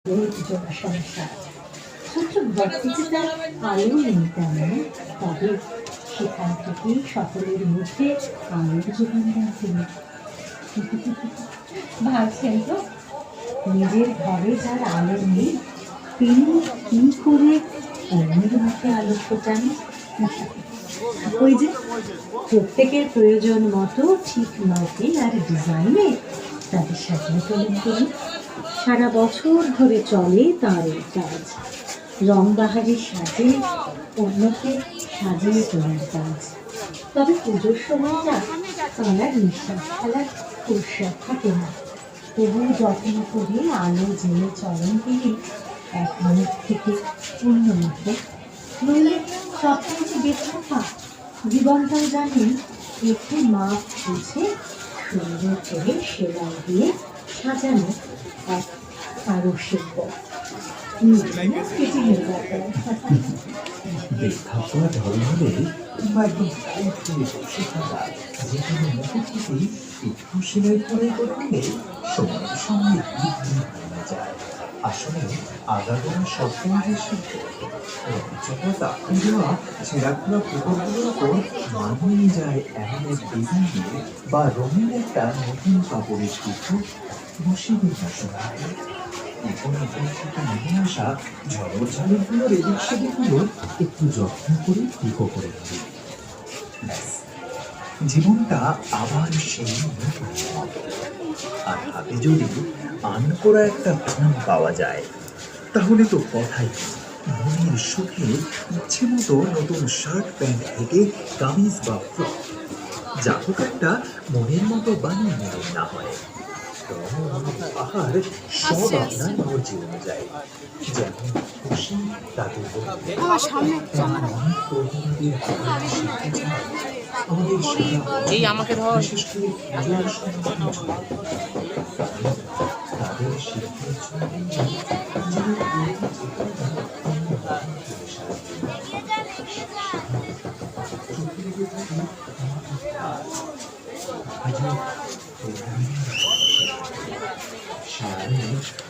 জোড়া সংসার ছোট্ট ঘরটিতে তার আলো নেই তেমন, তবে সেখান থেকেই সকলের মধ্যে আলোর যোগান দেন তিনি। ভাবছেন তো, নিজের ঘরে যার আলো নেই তিনি কি করে অন্যের মুখে আলো ফোটান। ওই যে প্রত্যেকের প্রয়োজন মতো ঠিক মাপে আর ডিজাইনে তাদের সাজিয়ে তোলেন তিনি। সারা বছর ধরে চলে তার এই কাজ, রংবাহারি সাজে অন্যকে সাজিয়ে তোলার কাজ। তবে পুজোর সময়টা তাঁর নিঃশ্বাস ফেলার ফুরসত থাকে না, তবু যত্ন করে আলো জেলে চলেন তিনি এক মুখ থেকে অন্য মুখে। নইলে সবকিছু বেথা জীবনটাও জানেন একটু মাপ বুঝে সুন্দর করে সেলাই দিয়ে সাজানো এক কারো শিল্প। আসলে আগাগোড়া সবসময় শিল্প দেওয়া ছেঁড়াখোলা পুকুরগুলোর উপর মানিয়ে যায় এমন এক ডিজাইন দিয়ে, বা রঙিন একটা নতুন কাপড়ের শিল্প বসে নেমে আসা ঝড় ঝালগুলোর এদিক সেদিকগুলো একটু যত্ন করে পিকো করে দিই। জীবনটা আবার সেই আর হাতে যদি আনকোড়া একটা প্রাণ পাওয়া যায়, তাহলে তো কথাই মনের সুখে ইচ্ছে মতো নতুন শার্ট প্যান্ট থেকে কামিজ বা ফ্রক যা হোক একটা মনের মতো বানিয়ে নেবেন। না হয় পাহাড় সব আপনার মর্জি অনুযায়ী যেমন খুশি তাদের এই আমাকে ধর বিশেষ করে তাদের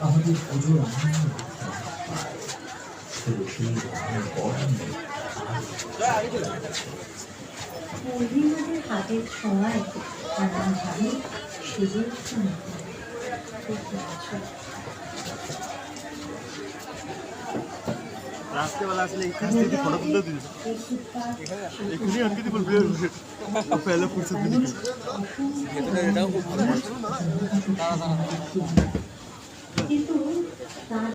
আমাদের পুজোর হাতের ছোঁয়ায় নানান ভাবে সেজে রাত্রেবেলা আসলে ফটো তুলতে দিল এখানে আনকে দিব পহলে ফুরসত মিলি কিন্তু